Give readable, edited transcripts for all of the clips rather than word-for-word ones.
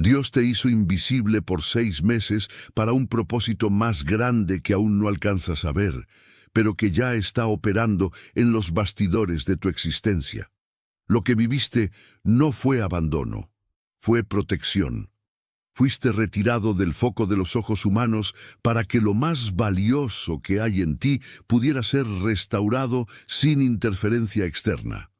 Dios te hizo invisible por 6 meses para un propósito más grande que aún no alcanzas a ver, pero que ya está operando en los bastidores de tu existencia. Lo que viviste no fue abandono, fue protección. Fuiste retirado del foco de los ojos humanos para que lo más valioso que hay en ti pudiera ser restaurado sin interferencia externa.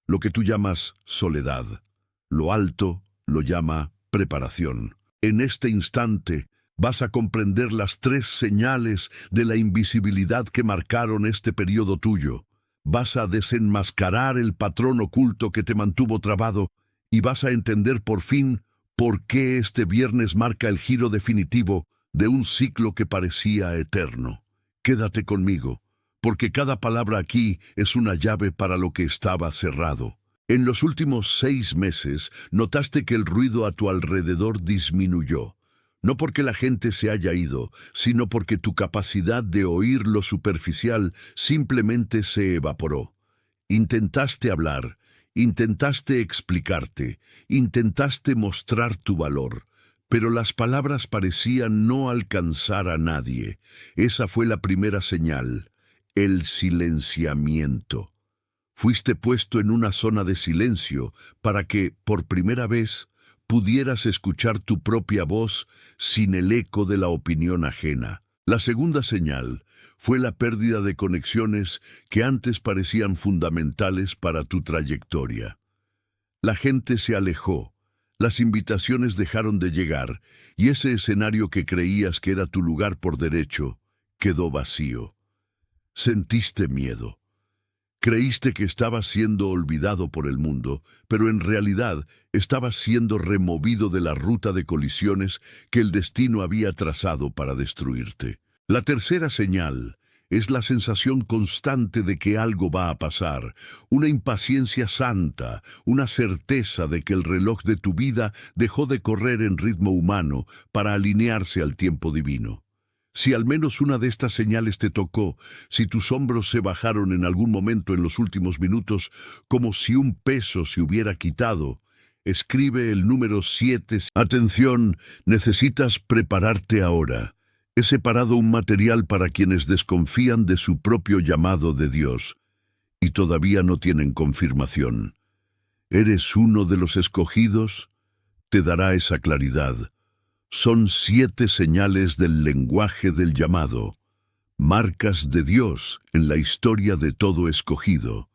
Lo que tú llamas soledad, lo alto lo llama preparación. En este instante vas a comprender las 3 señales de la invisibilidad que marcaron este periodo tuyo. Vas a desenmascarar el patrón oculto que te mantuvo trabado y vas a entender por fin por qué este viernes marca el giro definitivo de un ciclo que parecía eterno. Quédate conmigo, porque cada palabra aquí es una llave para lo que estaba cerrado. En los últimos 6 meses notaste que el ruido a tu alrededor disminuyó. No porque la gente se haya ido, sino porque tu capacidad de oír lo superficial simplemente se evaporó. Intentaste hablar, intentaste explicarte, intentaste mostrar tu valor, pero las palabras parecían no alcanzar a nadie. Esa fue la primera señal, el silenciamiento. Fuiste puesto en una zona de silencio para que, por primera vez, pudieras escuchar tu propia voz sin el eco de la opinión ajena. La segunda señal fue la pérdida de conexiones que antes parecían fundamentales para tu trayectoria. La gente se alejó, las invitaciones dejaron de llegar, y ese escenario que creías que era tu lugar por derecho quedó vacío. Sentiste miedo. Creíste que estabas siendo olvidado por el mundo, pero en realidad estabas siendo removido de la ruta de colisiones que el destino había trazado para destruirte. La tercera señal es la sensación constante de que algo va a pasar, una impaciencia santa, una certeza de que el reloj de tu vida dejó de correr en ritmo humano para alinearse al tiempo divino. Si al menos una de estas señales te tocó, si tus hombros se bajaron en algún momento en los últimos minutos, como si un peso se hubiera quitado, escribe el número 7. Atención, necesitas prepararte ahora. He separado un material para quienes desconfían de su propio llamado de Dios y todavía no tienen confirmación. ¿Eres uno de los escogidos? Te dará esa claridad. Son 7 señales del lenguaje del llamado, marcas de Dios en la historia de todo escogido,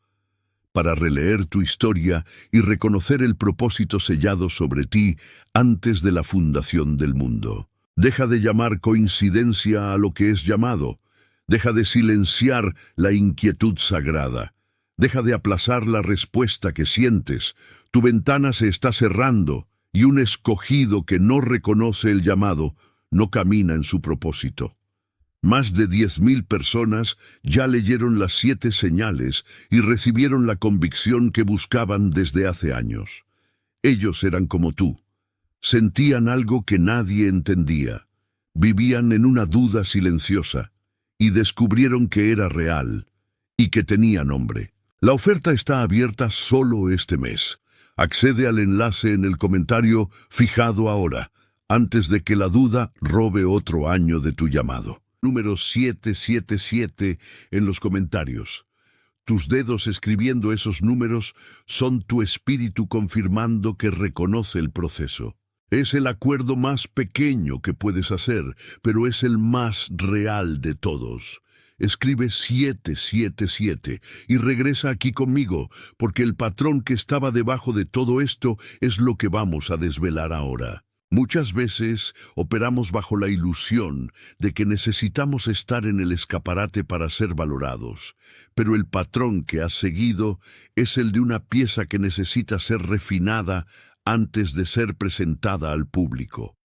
para releer tu historia y reconocer el propósito sellado sobre ti antes de la fundación del mundo. Deja de llamar coincidencia a lo que es llamado. Deja de silenciar la inquietud sagrada. Deja de aplazar la respuesta que sientes. Tu ventana se está cerrando. Y un escogido que no reconoce el llamado no camina en su propósito. Más de 10,000 personas ya leyeron las 7 señales y recibieron la convicción que buscaban desde hace años. Ellos eran como tú. Sentían algo que nadie entendía. Vivían en una duda silenciosa y descubrieron que era real y que tenía nombre. La oferta está abierta solo este mes. Accede al enlace en el comentario fijado ahora, antes de que la duda robe otro año de tu llamado. Número 777 en los comentarios. Tus dedos escribiendo esos números son tu espíritu confirmando que reconoce el proceso. Es el acuerdo más pequeño que puedes hacer, pero es el más real de todos. Escribe 777 y regresa aquí conmigo, porque el patrón que estaba debajo de todo esto es lo que vamos a desvelar ahora. Muchas veces operamos bajo la ilusión de que necesitamos estar en el escaparate para ser valorados, pero el patrón que has seguido es el de una pieza que necesita ser refinada antes de ser presentada al público.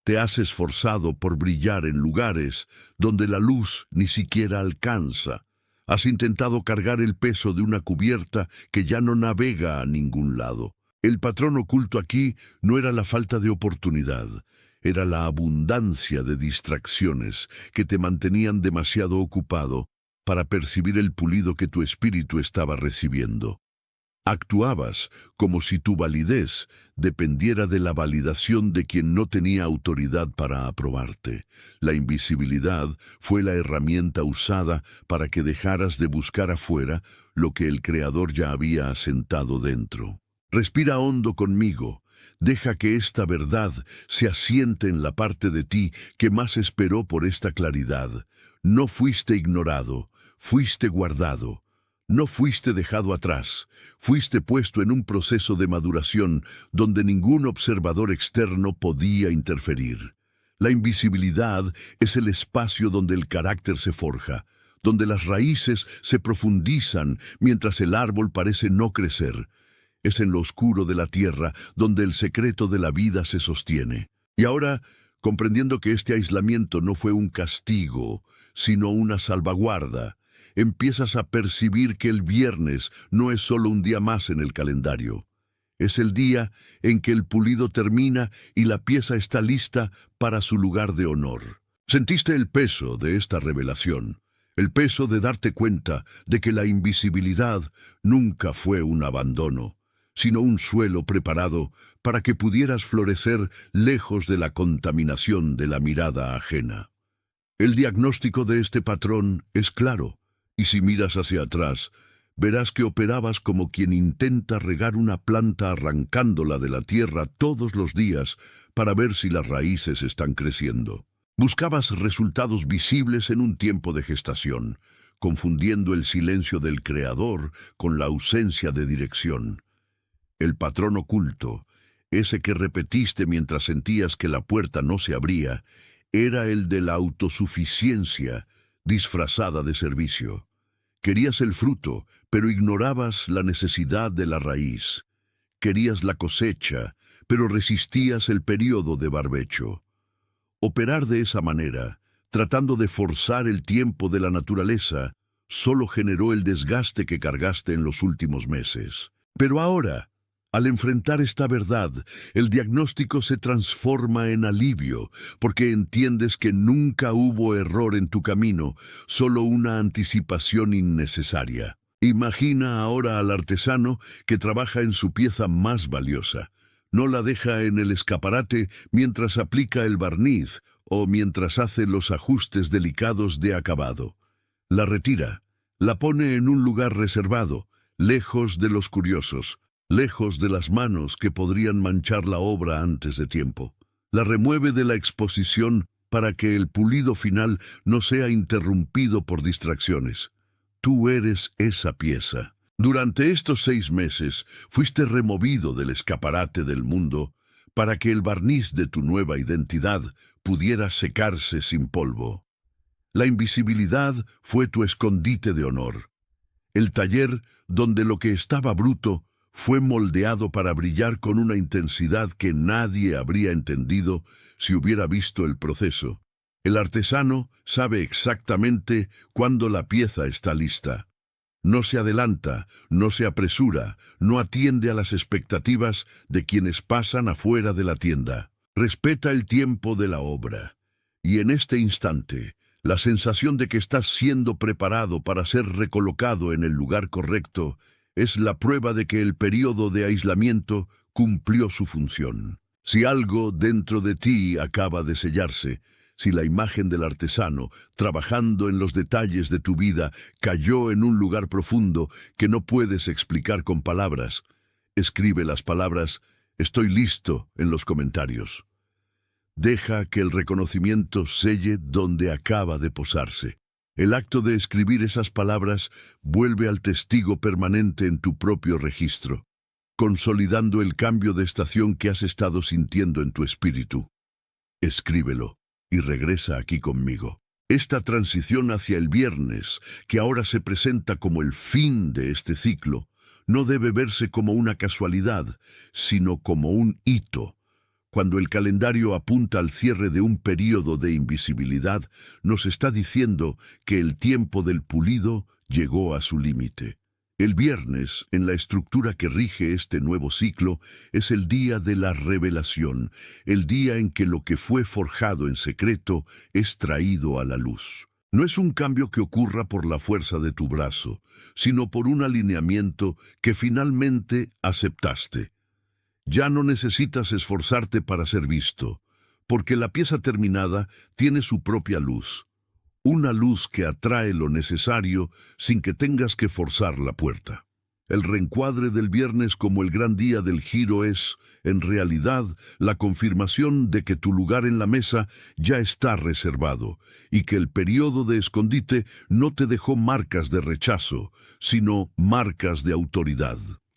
Te has esforzado por brillar en lugares donde la luz ni siquiera alcanza. Has intentado cargar el peso de una cubierta que ya no navega a ningún lado. El patrón oculto aquí no era la falta de oportunidad, era la abundancia de distracciones que te mantenían demasiado ocupado para percibir el pulido que tu espíritu estaba recibiendo. Actuabas como si tu validez dependiera de la validación de quien no tenía autoridad para aprobarte. La invisibilidad fue la herramienta usada para que dejaras de buscar afuera lo que el Creador ya había asentado dentro. Respira hondo conmigo. Deja que esta verdad se asiente en la parte de ti que más esperó por esta claridad. No fuiste ignorado, fuiste guardado. No fuiste dejado atrás, fuiste puesto en un proceso de maduración donde ningún observador externo podía interferir. La invisibilidad es el espacio donde el carácter se forja, donde las raíces se profundizan mientras el árbol parece no crecer. Es en lo oscuro de la tierra donde el secreto de la vida se sostiene. Y ahora, comprendiendo que este aislamiento no fue un castigo, sino una salvaguarda, empiezas a percibir que el viernes no es solo un día más en el calendario. Es el día en que el pulido termina y la pieza está lista para su lugar de honor. Sentiste el peso de esta revelación, el peso de darte cuenta de que la invisibilidad nunca fue un abandono, sino un suelo preparado para que pudieras florecer lejos de la contaminación de la mirada ajena. El diagnóstico de este patrón es claro. Y si miras hacia atrás, verás que operabas como quien intenta regar una planta arrancándola de la tierra todos los días para ver si las raíces están creciendo. Buscabas resultados visibles en un tiempo de gestación, confundiendo el silencio del Creador con la ausencia de dirección. El patrón oculto, ese que repetiste mientras sentías que la puerta no se abría, era el de la autosuficiencia disfrazada de servicio. Querías el fruto, pero ignorabas la necesidad de la raíz. Querías la cosecha, pero resistías el período de barbecho. Operar de esa manera, tratando de forzar el tiempo de la naturaleza, solo generó el desgaste que cargaste en los últimos meses. Pero ahora, al enfrentar esta verdad, el diagnóstico se transforma en alivio, porque entiendes que nunca hubo error en tu camino, solo una anticipación innecesaria. Imagina ahora al artesano que trabaja en su pieza más valiosa. No la deja en el escaparate mientras aplica el barniz o mientras hace los ajustes delicados de acabado. La retira, la pone en un lugar reservado, lejos de los curiosos, lejos de las manos que podrían manchar la obra antes de tiempo. La remueve de la exposición para que el pulido final no sea interrumpido por distracciones. Tú eres esa pieza. Durante estos 6 meses fuiste removido del escaparate del mundo para que el barniz de tu nueva identidad pudiera secarse sin polvo. La invisibilidad fue tu escondite de honor, el taller donde lo que estaba bruto fue moldeado para brillar con una intensidad que nadie habría entendido si hubiera visto el proceso. El artesano sabe exactamente cuándo la pieza está lista. No se adelanta, no se apresura, no atiende a las expectativas de quienes pasan afuera de la tienda. Respeta el tiempo de la obra. Y en este instante, la sensación de que estás siendo preparado para ser recolocado en el lugar correcto es la prueba de que el período de aislamiento cumplió su función. Si algo dentro de ti acaba de sellarse, si la imagen del artesano, trabajando en los detalles de tu vida, cayó en un lugar profundo que no puedes explicar con palabras, escribe las palabras «Estoy listo» en los comentarios. Deja que el reconocimiento selle donde acaba de posarse. El acto de escribir esas palabras vuelve al testigo permanente en tu propio registro, consolidando el cambio de estación que has estado sintiendo en tu espíritu. Escríbelo y regresa aquí conmigo. Esta transición hacia el viernes, que ahora se presenta como el fin de este ciclo, no debe verse como una casualidad, sino como un hito. Cuando el calendario apunta al cierre de un período de invisibilidad, nos está diciendo que el tiempo del pulido llegó a su límite. El viernes, en la estructura que rige este nuevo ciclo, es el día de la revelación, el día en que lo que fue forjado en secreto es traído a la luz. No es un cambio que ocurra por la fuerza de tu brazo, sino por un alineamiento que finalmente aceptaste. Ya no necesitas esforzarte para ser visto, porque la pieza terminada tiene su propia luz. Una luz que atrae lo necesario sin que tengas que forzar la puerta. El reencuadre del viernes como el gran día del giro es, en realidad, la confirmación de que tu lugar en la mesa ya está reservado y que el periodo de escondite no te dejó marcas de rechazo, sino marcas de autoridad.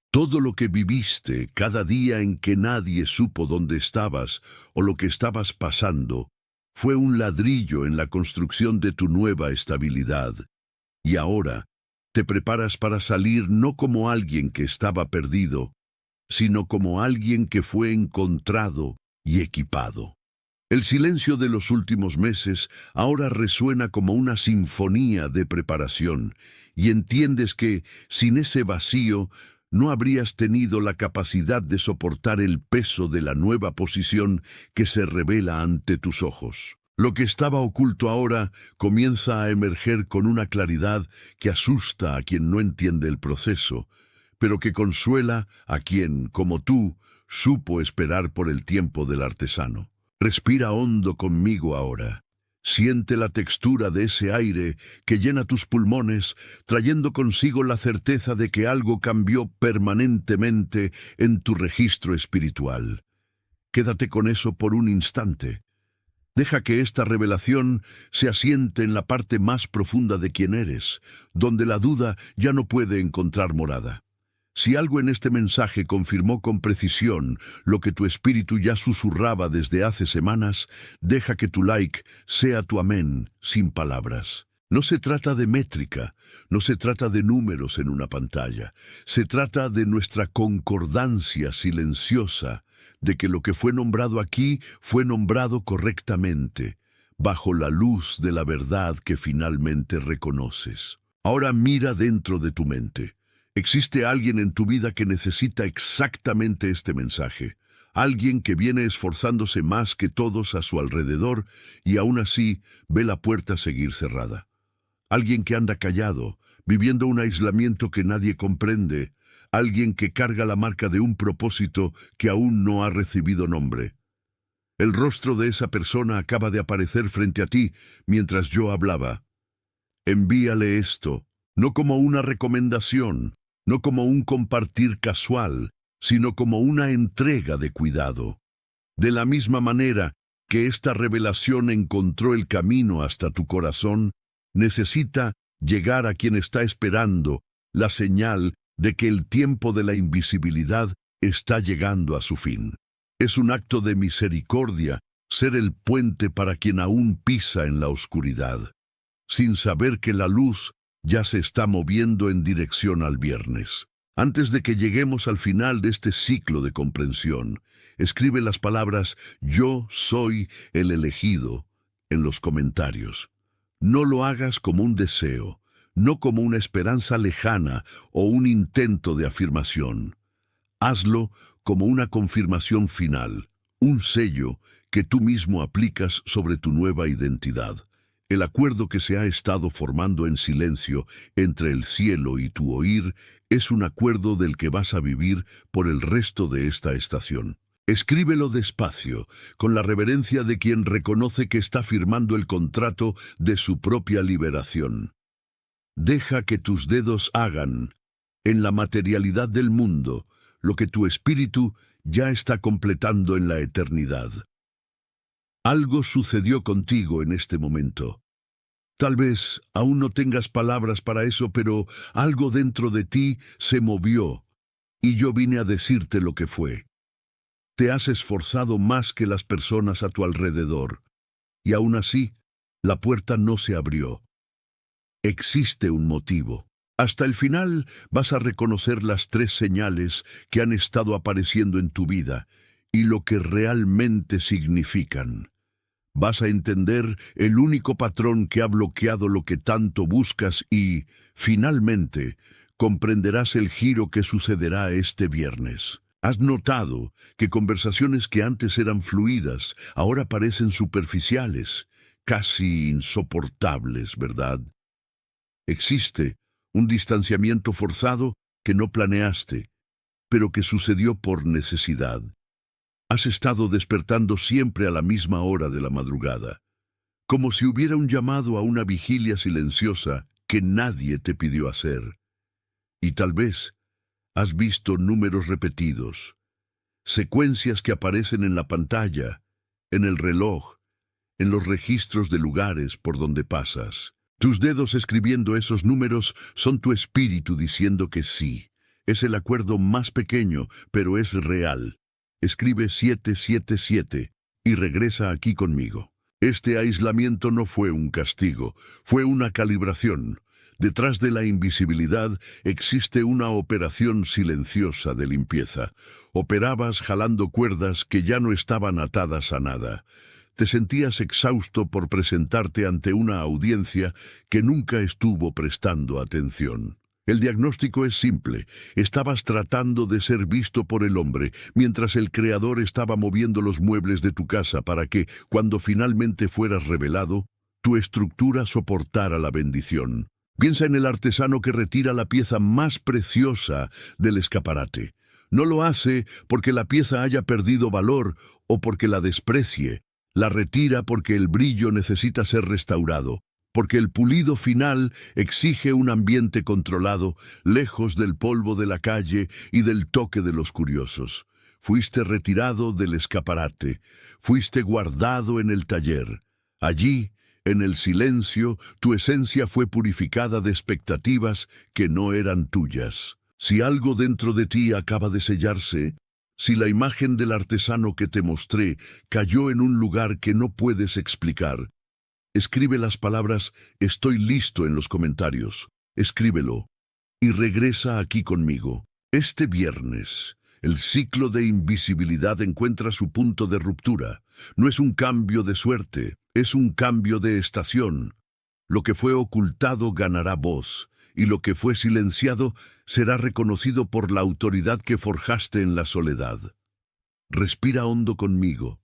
Todo lo que viviste cada día en que nadie supo dónde estabas o lo que estabas pasando fue un ladrillo en la construcción de tu nueva estabilidad. Y ahora te preparas para salir no como alguien que estaba perdido, sino como alguien que fue encontrado y equipado. El silencio de los últimos meses ahora resuena como una sinfonía de preparación, y entiendes que, sin ese vacío, no habrías tenido la capacidad de soportar el peso de la nueva posición que se revela ante tus ojos. Lo que estaba oculto ahora comienza a emerger con una claridad que asusta a quien no entiende el proceso, pero que consuela a quien, como tú, supo esperar por el tiempo del artesano. Respira hondo conmigo ahora. Siente la textura de ese aire que llena tus pulmones, trayendo consigo la certeza de que algo cambió permanentemente en tu registro espiritual. Quédate con eso por un instante. Deja que esta revelación se asiente en la parte más profunda de quien eres, donde la duda ya no puede encontrar morada. Si algo en este mensaje confirmó con precisión lo que tu espíritu ya susurraba desde hace semanas, deja que tu like sea tu amén sin palabras. No se trata de métrica, no se trata de números en una pantalla, se trata de nuestra concordancia silenciosa, de que lo que fue nombrado aquí fue nombrado correctamente, bajo la luz de la verdad que finalmente reconoces. Ahora mira dentro de tu mente. Existe alguien en tu vida que necesita exactamente este mensaje. Alguien que viene esforzándose más que todos a su alrededor y aún así ve la puerta seguir cerrada. Alguien que anda callado, viviendo un aislamiento que nadie comprende. Alguien que carga la marca de un propósito que aún no ha recibido nombre. El rostro de esa persona acaba de aparecer frente a ti mientras yo hablaba. Envíale esto, no como una recomendación, no como un compartir casual, sino como una entrega de cuidado. De la misma manera que esta revelación encontró el camino hasta tu corazón, necesita llegar a quien está esperando la señal de que el tiempo de la invisibilidad está llegando a su fin. Es un acto de misericordia ser el puente para quien aún pisa en la oscuridad, sin saber que la luz ya se está moviendo en dirección al viernes. Antes de que lleguemos al final de este ciclo de comprensión, escribe las palabras «Yo soy el elegido» en los comentarios. No lo hagas como un deseo, no como una esperanza lejana o un intento de afirmación. Hazlo como una confirmación final, un sello que tú mismo aplicas sobre tu nueva identidad. El acuerdo que se ha estado formando en silencio entre el cielo y tu oír es un acuerdo del que vas a vivir por el resto de esta estación. Escríbelo despacio, con la reverencia de quien reconoce que está firmando el contrato de su propia liberación. Deja que tus dedos hagan, en la materialidad del mundo, lo que tu espíritu ya está completando en la eternidad. Algo sucedió contigo en este momento. Tal vez aún no tengas palabras para eso, pero algo dentro de ti se movió, y yo vine a decirte lo que fue. Te has esforzado más que las personas a tu alrededor, y aún así, la puerta no se abrió. Existe un motivo. Hasta el final vas a reconocer las 3 señales que han estado apareciendo en tu vida y lo que realmente significan. Vas a entender el único patrón que ha bloqueado lo que tanto buscas y, finalmente, comprenderás el giro que sucederá este viernes. Has notado que conversaciones que antes eran fluidas ahora parecen superficiales, casi insoportables, ¿verdad? Existe un distanciamiento forzado que no planeaste, pero que sucedió por necesidad. Has estado despertando siempre a la misma hora de la madrugada, como si hubiera un llamado a una vigilia silenciosa que nadie te pidió hacer. Y tal vez has visto números repetidos, secuencias que aparecen en la pantalla, en el reloj, en los registros de lugares por donde pasas. Tus dedos escribiendo esos números son tu espíritu diciendo que sí. Es el acuerdo más pequeño, pero es real. Escribe 777 y regresa aquí conmigo. Este aislamiento no fue un castigo, fue una calibración. Detrás de la invisibilidad existe una operación silenciosa de limpieza. Operabas jalando cuerdas que ya no estaban atadas a nada. Te sentías exhausto por presentarte ante una audiencia que nunca estuvo prestando atención. El diagnóstico es simple. Estabas tratando de ser visto por el hombre, mientras el Creador estaba moviendo los muebles de tu casa para que, cuando finalmente fueras revelado, tu estructura soportara la bendición. Piensa en el artesano que retira la pieza más preciosa del escaparate. No lo hace porque la pieza haya perdido valor o porque la desprecie. La retira porque el brillo necesita ser restaurado, porque el pulido final exige un ambiente controlado, lejos del polvo de la calle y del toque de los curiosos. Fuiste retirado del escaparate, fuiste guardado en el taller. Allí, en el silencio, tu esencia fue purificada de expectativas que no eran tuyas. Si algo dentro de ti acaba de sellarse, si la imagen del artesano que te mostré cayó en un lugar que no puedes explicar, escribe las palabras «Estoy listo» en los comentarios. Escríbelo y regresa aquí conmigo. Este viernes, el ciclo de invisibilidad encuentra su punto de ruptura. No es un cambio de suerte, es un cambio de estación. Lo que fue ocultado ganará voz, y lo que fue silenciado será reconocido por la autoridad que forjaste en la soledad. Respira hondo conmigo.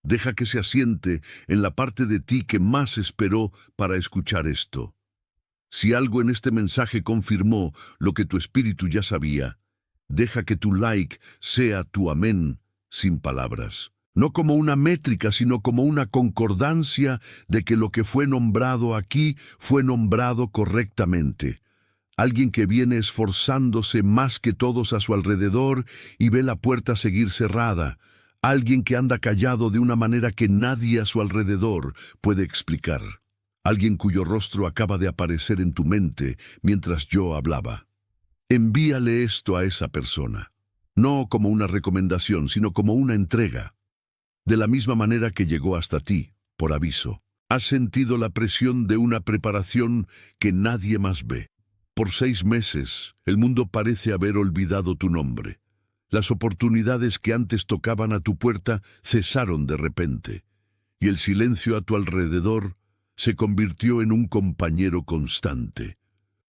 Deja que se asiente en la parte de ti que más esperó para escuchar esto. Si algo en este mensaje confirmó lo que tu espíritu ya sabía, deja que tu like sea tu amén sin palabras. No como una métrica, sino como una concordancia de que lo que fue nombrado aquí fue nombrado correctamente. Alguien que viene esforzándose más que todos a su alrededor y ve la puerta seguir cerrada. Alguien que anda callado de una manera que nadie a su alrededor puede explicar. Alguien cuyo rostro acaba de aparecer en tu mente mientras yo hablaba. Envíale esto a esa persona. No como una recomendación, sino como una entrega. De la misma manera que llegó hasta ti, por aviso. Has sentido la presión de una preparación que nadie más ve. Por 6 meses, el mundo parece haber olvidado tu nombre. Las oportunidades que antes tocaban a tu puerta cesaron de repente, y el silencio a tu alrededor se convirtió en un compañero constante.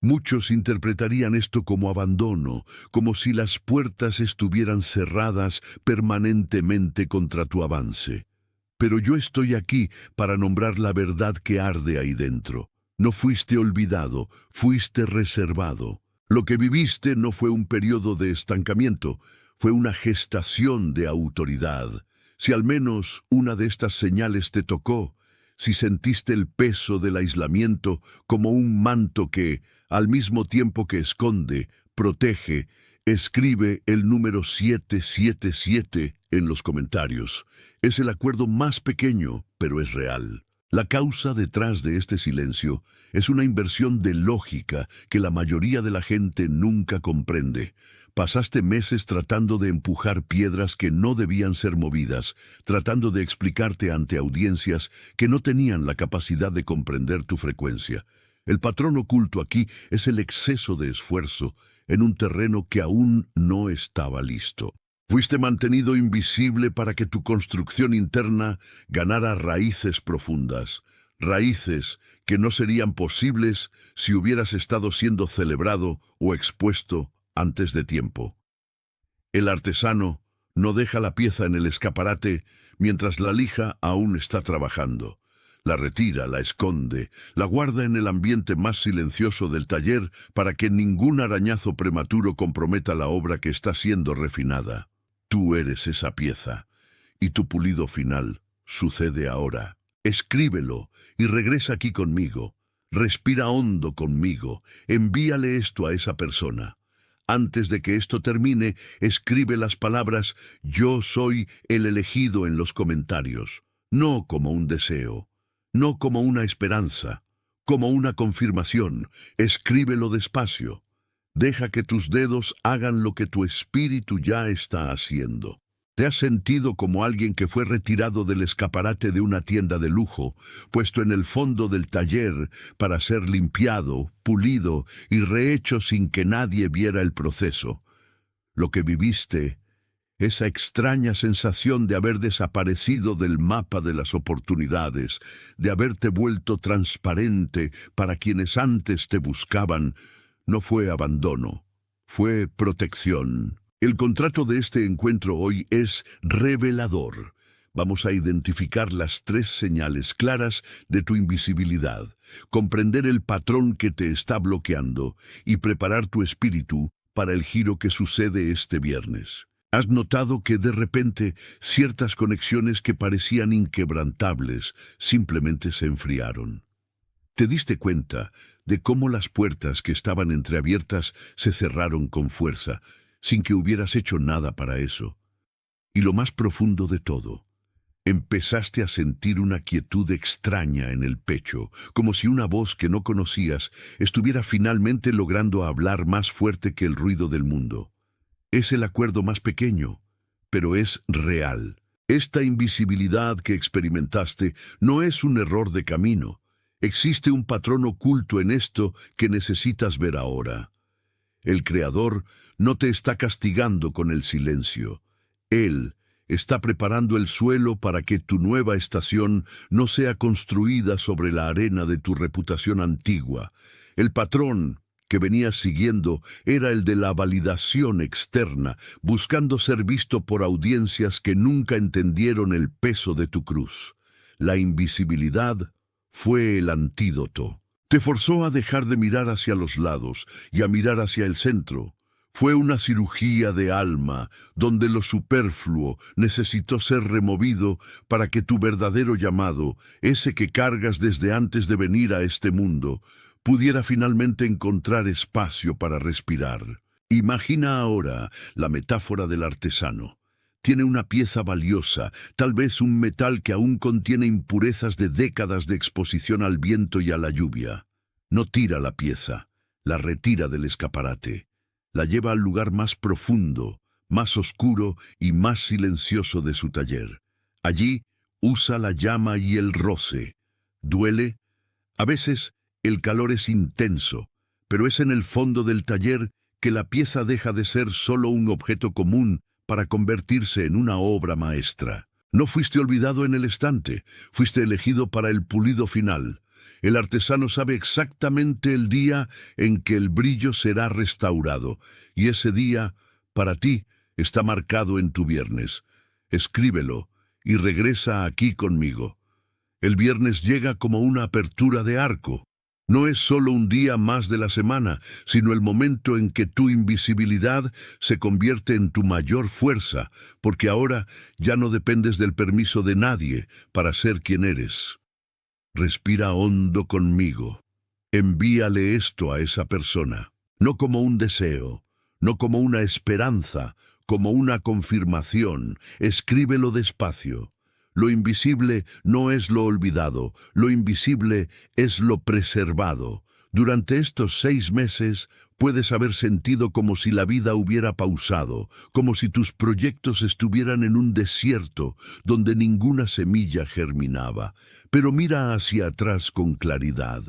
Muchos interpretarían esto como abandono, como si las puertas estuvieran cerradas permanentemente contra tu avance. Pero yo estoy aquí para nombrar la verdad que arde ahí dentro. No fuiste olvidado, fuiste reservado. Lo que viviste no fue un periodo de estancamiento, fue una gestación de autoridad. Si al menos una de estas señales te tocó, si sentiste el peso del aislamiento como un manto que, al mismo tiempo que esconde, protege, escribe el número 777 en los comentarios. Es el acuerdo más pequeño, pero es real. La causa detrás de este silencio es una inversión de lógica que la mayoría de la gente nunca comprende. Pasaste meses tratando de empujar piedras que no debían ser movidas, tratando de explicarte ante audiencias que no tenían la capacidad de comprender tu frecuencia. El patrón oculto aquí es el exceso de esfuerzo en un terreno que aún no estaba listo. Fuiste mantenido invisible para que tu construcción interna ganara raíces profundas, raíces que no serían posibles si hubieras estado siendo celebrado o expuesto antes de tiempo. El artesano no deja la pieza en el escaparate mientras la lija aún está trabajando. La retira, la esconde, la guarda en el ambiente más silencioso del taller para que ningún arañazo prematuro comprometa la obra que está siendo refinada. Tú eres esa pieza, y tu pulido final sucede ahora. Escríbelo y regresa aquí conmigo. Respira hondo conmigo. Envíale esto a esa persona. Antes de que esto termine, escribe las palabras «Yo soy el elegido» en los comentarios. No como un deseo, no como una esperanza, como una confirmación. Escríbelo despacio. Deja que tus dedos hagan lo que tu espíritu ya está haciendo. ¿Te has sentido como alguien que fue retirado del escaparate de una tienda de lujo, puesto en el fondo del taller para ser limpiado, pulido y rehecho sin que nadie viera el proceso? Lo que viviste, esa extraña sensación de haber desaparecido del mapa de las oportunidades, de haberte vuelto transparente para quienes antes te buscaban, no fue abandono, fue protección. El contrato de este encuentro hoy es revelador. Vamos a identificar las 3 señales claras de tu invisibilidad, comprender el patrón que te está bloqueando y preparar tu espíritu para el giro que sucede este viernes. ¿Has notado que de repente ciertas conexiones que parecían inquebrantables simplemente se enfriaron? ¿Te diste cuenta de cómo las puertas que estaban entreabiertas se cerraron con fuerza, sin que hubieras hecho nada para eso? Y lo más profundo de todo, empezaste a sentir una quietud extraña en el pecho, como si una voz que no conocías estuviera finalmente logrando hablar más fuerte que el ruido del mundo. Es el acuerdo más pequeño, pero es real. Esta invisibilidad que experimentaste no es un error de camino. Existe un patrón oculto en esto que necesitas ver ahora. El Creador no te está castigando con el silencio. Él está preparando el suelo para que tu nueva estación no sea construida sobre la arena de tu reputación antigua. El patrón que venías siguiendo era el de la validación externa, buscando ser visto por audiencias que nunca entendieron el peso de tu cruz. La invisibilidad fue el antídoto. Te forzó a dejar de mirar hacia los lados y a mirar hacia el centro. Fue una cirugía de alma, donde lo superfluo necesitó ser removido para que tu verdadero llamado, ese que cargas desde antes de venir a este mundo, pudiera finalmente encontrar espacio para respirar. Imagina ahora la metáfora del artesano. Tiene una pieza valiosa, tal vez un metal que aún contiene impurezas de décadas de exposición al viento y a la lluvia. No tira la pieza, la retira del escaparate. La lleva al lugar más profundo, más oscuro y más silencioso de su taller. Allí usa la llama y el roce. Duele. A veces el calor es intenso, pero es en el fondo del taller que la pieza deja de ser solo un objeto común para convertirse en una obra maestra. No fuiste olvidado en el estante, fuiste elegido para el pulido final. El artesano sabe exactamente el día en que el brillo será restaurado, y ese día, para ti, está marcado en tu viernes. Escríbelo y regresa aquí conmigo. El viernes llega como una apertura de arco. No es solo un día más de la semana, sino el momento en que tu invisibilidad se convierte en tu mayor fuerza, porque ahora ya no dependes del permiso de nadie para ser quien eres. Respira hondo conmigo. Envíale esto a esa persona, no como un deseo, no como una esperanza, como una confirmación. Escríbelo despacio. Lo invisible no es lo olvidado, lo invisible es lo preservado. Durante estos 6 meses puedes haber sentido como si la vida hubiera pausado, como si tus proyectos estuvieran en un desierto donde ninguna semilla germinaba. Pero mira hacia atrás con claridad.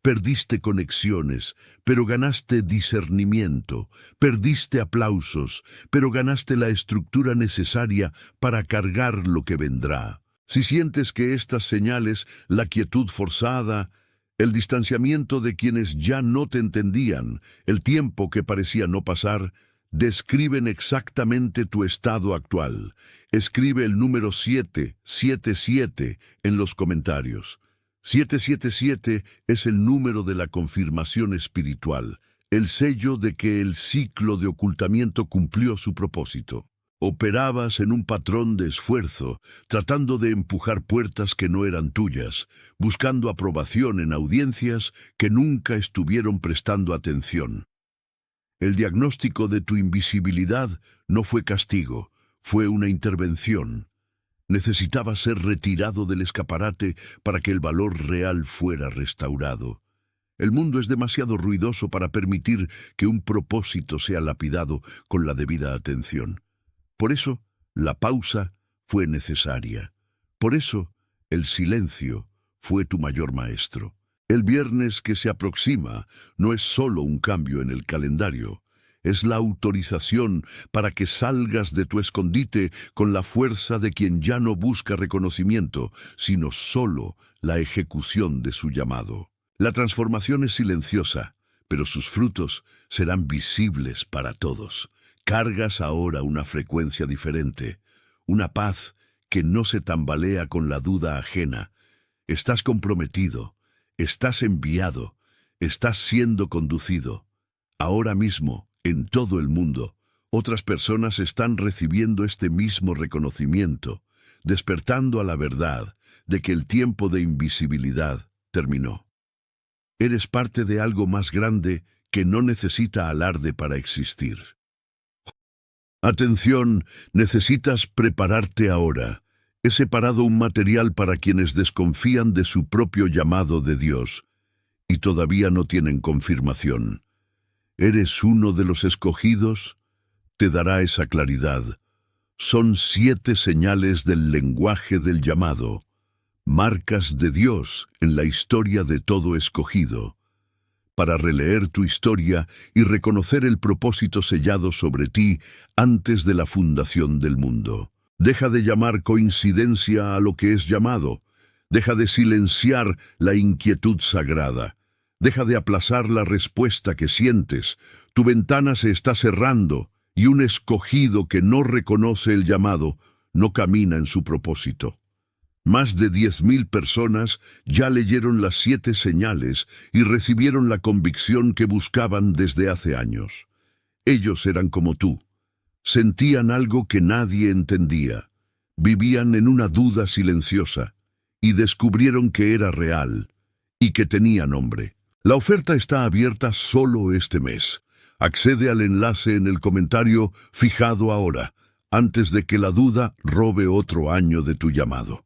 Perdiste conexiones, pero ganaste discernimiento. Perdiste aplausos, pero ganaste la estructura necesaria para cargar lo que vendrá. Si sientes que estas señales, la quietud forzada, el distanciamiento de quienes ya no te entendían, el tiempo que parecía no pasar, describen exactamente tu estado actual. Escribe el número 777 en los comentarios. 777 es el número de la confirmación espiritual, el sello de que el ciclo de ocultamiento cumplió su propósito. Operabas en un patrón de esfuerzo, tratando de empujar puertas que no eran tuyas, buscando aprobación en audiencias que nunca estuvieron prestando atención. El diagnóstico de tu invisibilidad no fue castigo, fue una intervención. Necesitaba ser retirado del escaparate para que el valor real fuera restaurado. El mundo es demasiado ruidoso para permitir que un propósito sea lapidado con la debida atención. Por eso, la pausa fue necesaria. Por eso, el silencio fue tu mayor maestro. El viernes que se aproxima no es solo un cambio en el calendario. Es la autorización para que salgas de tu escondite con la fuerza de quien ya no busca reconocimiento, sino solo la ejecución de su llamado. La transformación es silenciosa, pero sus frutos serán visibles para todos. Cargas ahora una frecuencia diferente, una paz que no se tambalea con la duda ajena. Estás comprometido, estás enviado, estás siendo conducido. Ahora mismo, en todo el mundo, otras personas están recibiendo este mismo reconocimiento, despertando a la verdad de que el tiempo de invisibilidad terminó. Eres parte de algo más grande que no necesita alarde para existir. Atención, necesitas prepararte ahora. He separado un material para quienes desconfían de su propio llamado de Dios y todavía no tienen confirmación. ¿Eres uno de los escogidos? Te dará esa claridad. Son 7 señales del lenguaje del llamado, marcas de Dios en la historia de todo escogido, para releer tu historia y reconocer el propósito sellado sobre ti antes de la fundación del mundo. Deja de llamar coincidencia a lo que es llamado. Deja de silenciar la inquietud sagrada. Deja de aplazar la respuesta que sientes. Tu ventana se está cerrando y un escogido que no reconoce el llamado no camina en su propósito. Más de 10,000 personas ya leyeron las 7 señales y recibieron la convicción que buscaban desde hace años. Ellos eran como tú. Sentían algo que nadie entendía. Vivían en una duda silenciosa y descubrieron que era real y que tenía nombre. La oferta está abierta solo este mes. Accede al enlace en el comentario fijado ahora, antes de que la duda robe otro año de tu llamado.